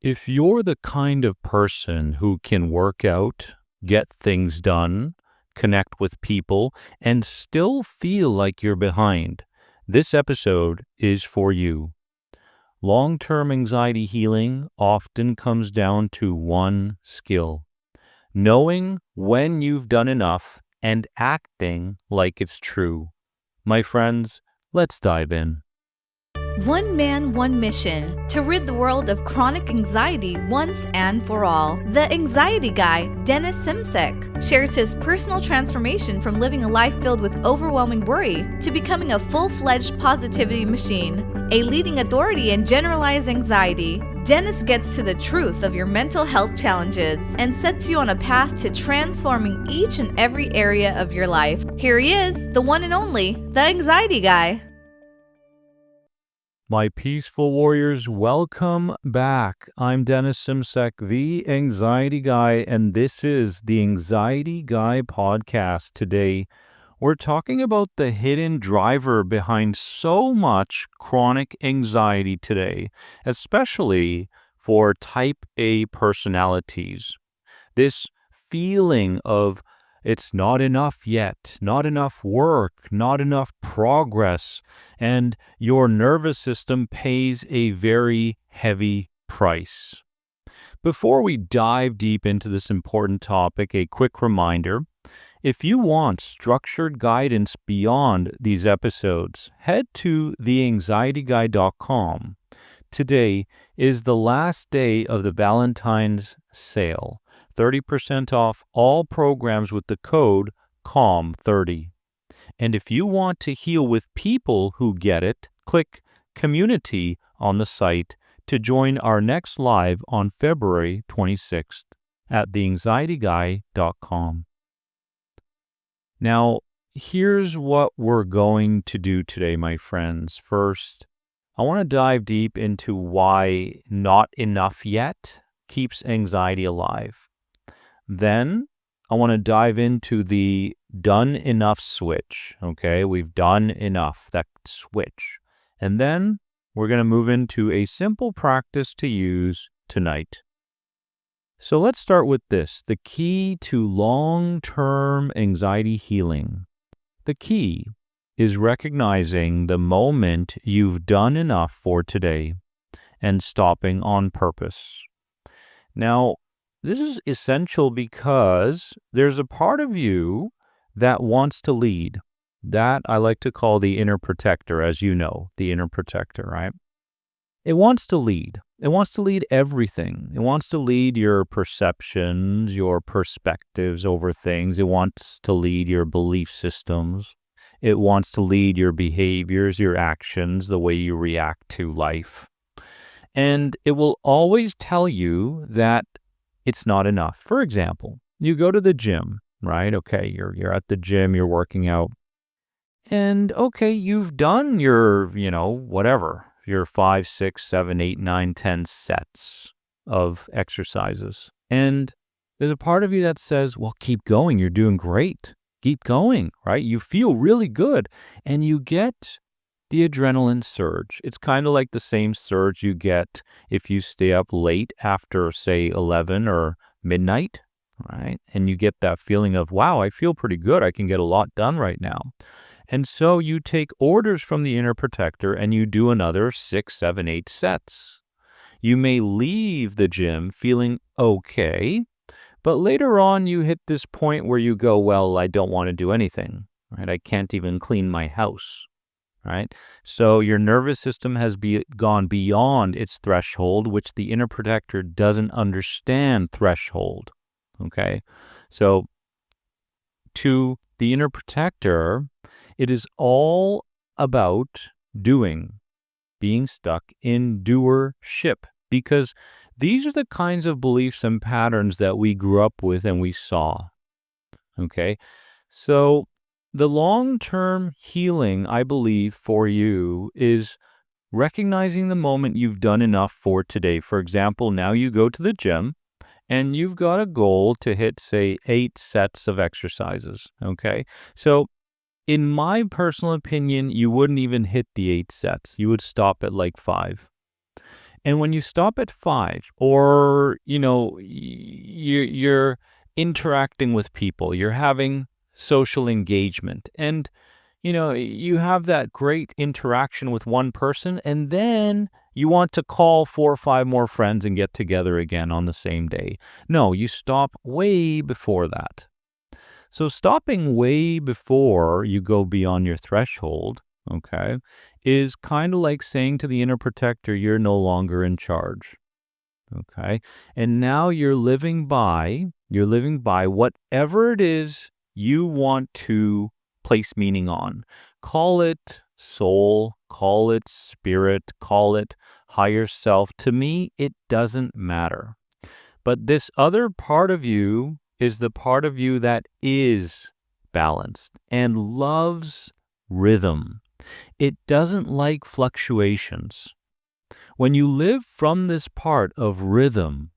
If you're the kind of person who can work out, get things done, connect with people, and still feel like you're behind, this episode is for you. Long-term anxiety healing often comes down to one skill: knowing when you've done enough and acting like it's true. My friends, let's dive in. One man, one mission: to rid the world of chronic anxiety once and for all. The Anxiety Guy, Dennis Simsek, shares his personal transformation from living a life filled with overwhelming worry to becoming a full-fledged positivity machine, a leading authority in generalized anxiety. Dennis gets to the truth of your mental health challenges and sets you on a path to transforming each and every area of your life. Here he is, the one and only, the Anxiety Guy. My peaceful warriors, welcome back. I'm Dennis Simsek, the Anxiety Guy, and this is the Anxiety Guy podcast. Today, we're talking about the hidden driver behind so much chronic anxiety today, especially for type A personalities. This feeling of it's not enough yet, not enough work, not enough progress, and your nervous system pays a very heavy price. Before we dive deep into this important topic, a quick reminder: if you want structured guidance beyond these episodes, head to theanxietyguy.com. Today is the last day of the Valentine's sale. 30% off all programs with the code CALM30. And if you want to heal with people who get it, click Community on the site to join our next live on February 26th at theanxietyguy.com. Now, here's what we're going to do today, my friends. First, I want to dive deep into why not enough yet keeps anxiety alive. Then I want to dive into the done enough switch. Okay, we've done enough, that switch. And then we're going to move into a simple practice to use tonight. So let's start with this: the key to long-term anxiety healing. The key is recognizing the moment you've done enough for today and stopping on purpose. Now, this is essential because there's a part of you that wants to lead. That I like to call the inner protector, as you know, the inner protector, right? It wants to lead. It wants to lead everything. It wants to lead your perceptions, your perspectives over things. It wants to lead your belief systems. It wants to lead your behaviors, your actions, the way you react to life. And it will always tell you that it's not enough. For example, you go to the gym, right? Okay, you're at the gym, you're working out. And okay, you've done your, whatever, your 5, 6, 7, 8, 9, 10 sets of exercises. And there's a part of you that says, well, keep going. You're doing great. Keep going, right? You feel really good. And you get the adrenaline surge. It's kind of like the same surge you get if you stay up late after, say, 11 or midnight, right? And you get that feeling of, wow, I feel pretty good. I can get a lot done right now. And so you take orders from the inner protector and you do another 6, 7, 8 sets. You may leave the gym feeling okay, but later on you hit this point where you go, well, I don't want to do anything, right? I can't even clean my house. Right? So your nervous system has gone beyond its threshold, which the inner protector doesn't understand threshold. Okay? So to the inner protector, it is all about doing, being stuck in doership, because these are the kinds of beliefs and patterns that we grew up with and we saw. Okay? So the long-term healing, I believe, for you is recognizing the moment you've done enough for today. For example, now you go to the gym and you've got a goal to hit, say, 8 sets of exercises, okay? So in my personal opinion, you wouldn't even hit the 8 sets. You would stop at like 5. And when you stop at 5, or, you're interacting with people, you're having social engagement, and, you have that great interaction with one person, and then you want to call 4 or 5 more friends and get together again on the same day. No, you stop way before that. So stopping way before you go beyond your threshold, okay, is kind of like saying to the inner protector, you're no longer in charge. Okay. And now you're living by whatever it is you want to place meaning on. Call it soul, call it spirit, call it higher self. To me, it doesn't matter. But this other part of you is the part of you that is balanced and loves rhythm. It doesn't like fluctuations. When you live from this part of rhythm,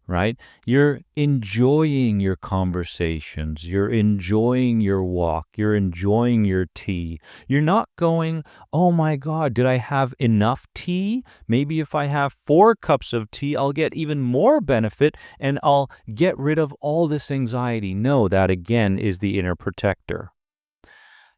right, you're enjoying your conversations, you're enjoying your walk, you're enjoying your tea. You're not going, oh my God, did I have enough tea? Maybe if I have 4 cups of tea, I'll get even more benefit and I'll get rid of all this anxiety. No, that again is the inner protector.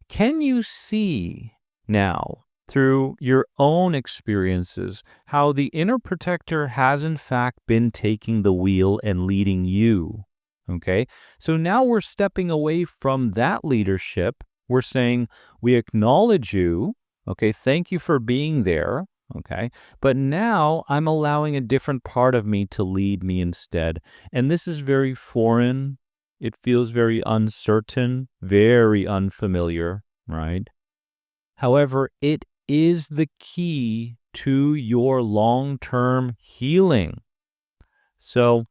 Can you see now, through your own experiences, how the inner protector has in fact been taking the wheel and leading you? Okay, so now we're stepping away from that leadership. We're saying, we acknowledge you. Okay, thank you for being there. Okay, but now I'm allowing a different part of me to lead me instead. And this is very foreign. It feels very uncertain, very unfamiliar, right? However, it is the key to your long-term healing. So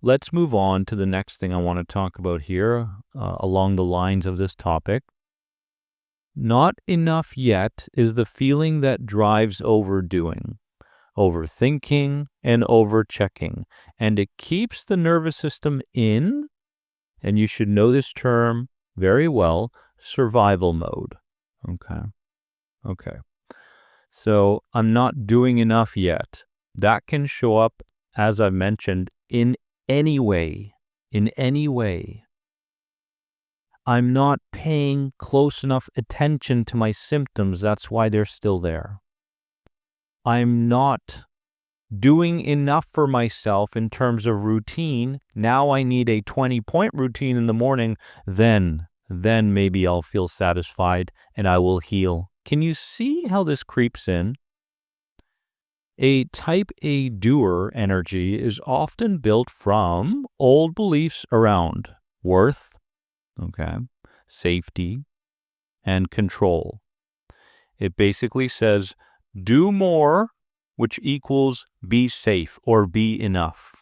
let's move on to the next thing I want to talk about here, along the lines of this topic. Not enough yet is the feeling that drives overdoing, overthinking, and overchecking, and it keeps the nervous system in, and you should know this term very well, survival mode. Okay. So I'm not doing enough yet. That can show up, as I've mentioned, in any way. In any way. I'm not paying close enough attention to my symptoms. That's why they're still there. I'm not doing enough for myself in terms of routine. Now I need a 20-point routine in the morning. Then maybe I'll feel satisfied and I will heal. Can you see how this creeps in? A type A doer energy is often built from old beliefs around worth, okay, safety, and control. It basically says, do more, which equals be safe or be enough.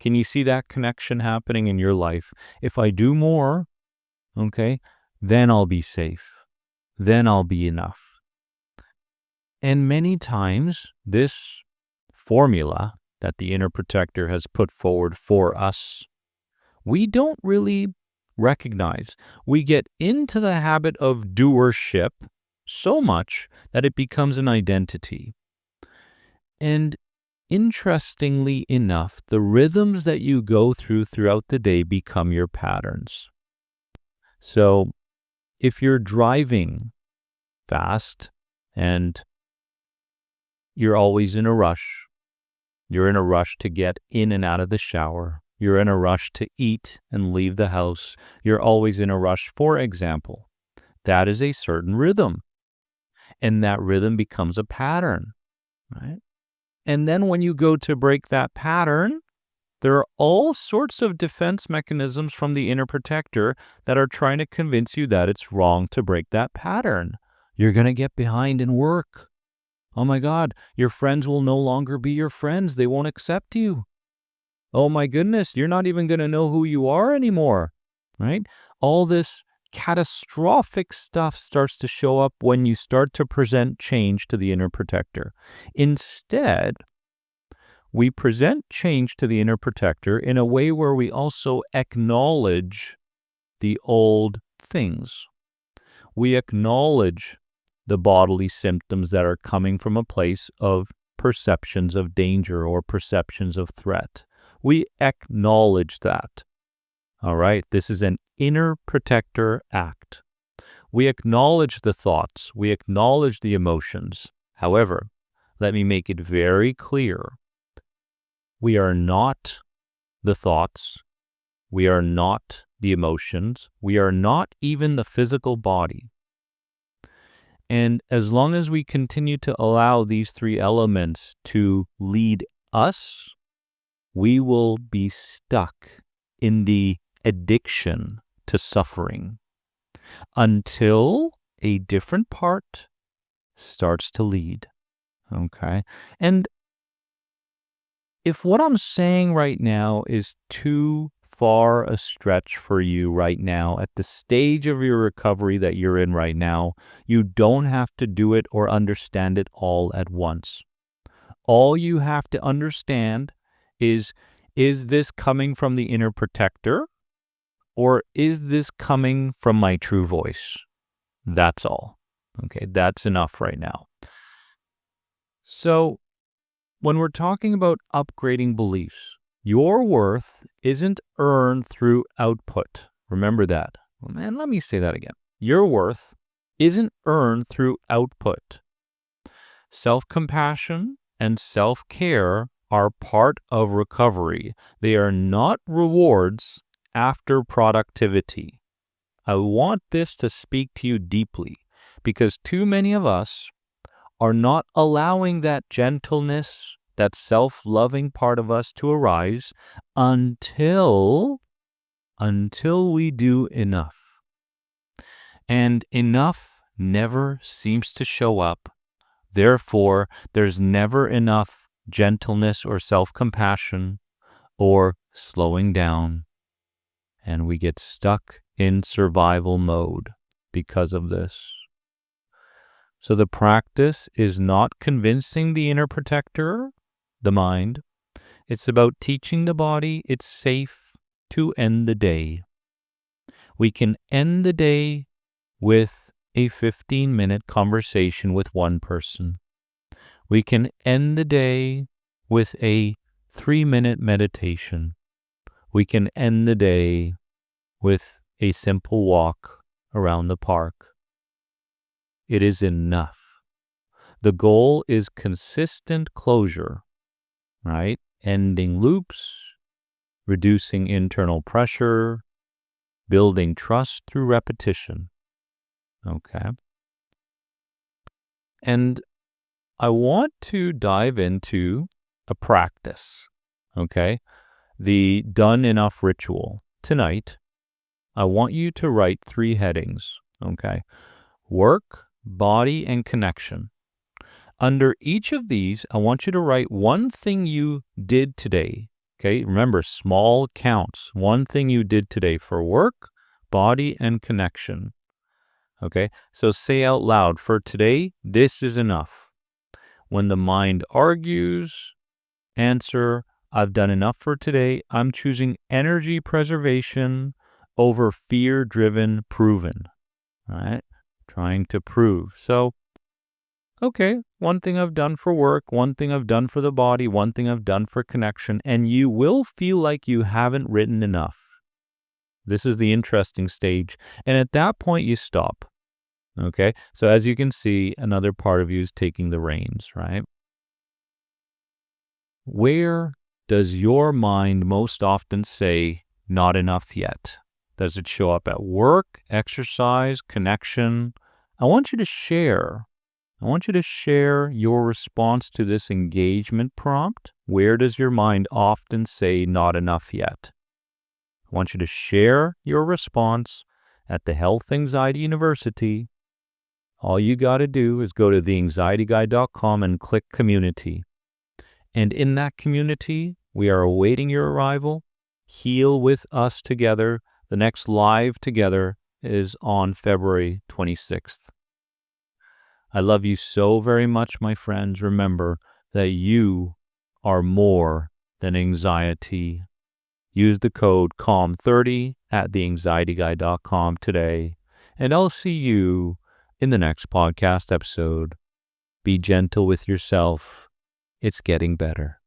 Can you see that connection happening in your life? If I do more, okay, then I'll be safe. Then I'll be enough. And many times, this formula that the inner protector has put forward for us, we don't really recognize. We get into the habit of doership so much that it becomes an identity. And interestingly enough, the rhythms that you go through throughout the day become your patterns. So if you're driving fast and you're always in a rush, you're in a rush to get in and out of the shower, you're in a rush to eat and leave the house, you're always in a rush, for example, that is a certain rhythm. And that rhythm becomes a pattern, right? And then when you go to break that pattern, there are all sorts of defense mechanisms from the inner protector that are trying to convince you that it's wrong to break that pattern. You're going to get behind in work. Oh my God, your friends will no longer be your friends. They won't accept you. Oh my goodness, you're not even going to know who you are anymore, right? All this catastrophic stuff starts to show up when you start to present change to the inner protector. Instead, we present change to the inner protector in a way where we also acknowledge the old things. We acknowledge the bodily symptoms that are coming from a place of perceptions of danger or perceptions of threat. We acknowledge that. All right, this is an inner protector act. We acknowledge the thoughts, we acknowledge the emotions. However, let me make it very clear. We are not the thoughts, we are not the emotions, we are not even the physical body. And as long as we continue to allow these three elements to lead us, we will be stuck in the addiction to suffering until a different part starts to lead. Okay? And if what I'm saying right now is too far a stretch for you right now, at the stage of your recovery that you're in right now, you don't have to do it or understand it all at once. All you have to understand is this coming from the inner protector, or is this coming from my true voice? That's all. Okay, that's enough right now. So, when we're talking about upgrading beliefs, your worth isn't earned through output. Remember that. And let me say that again. Your worth isn't earned through output. Self-compassion and self-care are part of recovery. They are not rewards after productivity. I want this to speak to you deeply because too many of us are not allowing that gentleness, that self-loving part of us to arise until we do enough. And enough never seems to show up. Therefore, there's never enough gentleness or self-compassion or slowing down. And we get stuck in survival mode because of this. So the practice is not convincing the inner protector, the mind. It's about teaching the body it's safe to end the day. We can end the day with a 15-minute conversation with one person. We can end the day with a 3-minute meditation. We can end the day with a simple walk around the park. It is enough. The goal is consistent closure, right? Ending loops, reducing internal pressure, building trust through repetition. Okay. And I want to dive into a practice, okay? The done enough ritual. Tonight, I want you to write 3 headings, okay? Work, body, and connection. Under each of these, I want you to write one thing you did today, okay? Remember, small counts. One thing you did today for work, body, and connection. Okay, so say out loud, for today, this is enough. When the mind argues, answer, I've done enough for today. I'm choosing energy preservation over fear-driven proven. All right, trying to prove. So, okay, one thing I've done for work, one thing I've done for the body, one thing I've done for connection, and you will feel like you haven't written enough. This is the interesting stage. And at that point, you stop. Okay? So as you can see, another part of you is taking the reins, right? Where does your mind most often say, not enough yet? Does it show up at work, exercise, connection? I want you to share your response to this engagement prompt. Where does your mind often say, not enough yet? I want you to share your response at the Health Anxiety University. All you got to do is go to theanxietyguy.com and click community. And in that community, we are awaiting your arrival. Heal with us together. The next live together is on February 26th. I love you so very much, my friends. Remember that you are more than anxiety. Use the code CALM30 at theanxietyguy.com today, and I'll see you in the next podcast episode. Be gentle with yourself. It's getting better.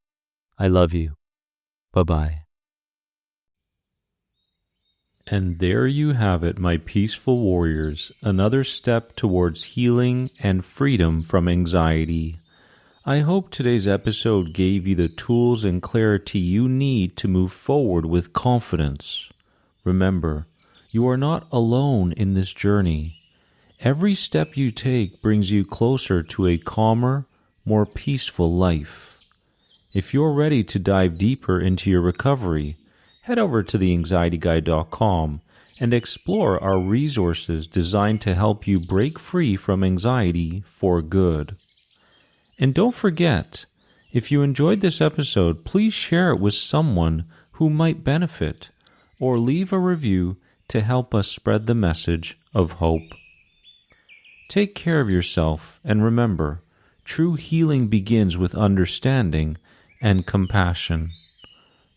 I love you. Bye-bye. And there you have it, my peaceful warriors, another step towards healing and freedom from anxiety. I hope today's episode gave you the tools and clarity you need to move forward with confidence. Remember, you are not alone in this journey. Every step you take brings you closer to a calmer, more peaceful life. If you're ready to dive deeper into your recovery, head over to theanxietyguy.com and explore our resources designed to help you break free from anxiety for good. And don't forget, if you enjoyed this episode, please share it with someone who might benefit, or leave a review to help us spread the message of hope. Take care of yourself, and remember, true healing begins with understanding and compassion.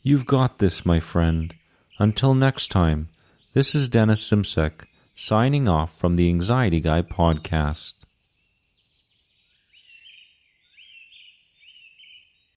You've got this, my friend. Until next time, this is Dennis Simsek, signing off from the Anxiety Guy podcast.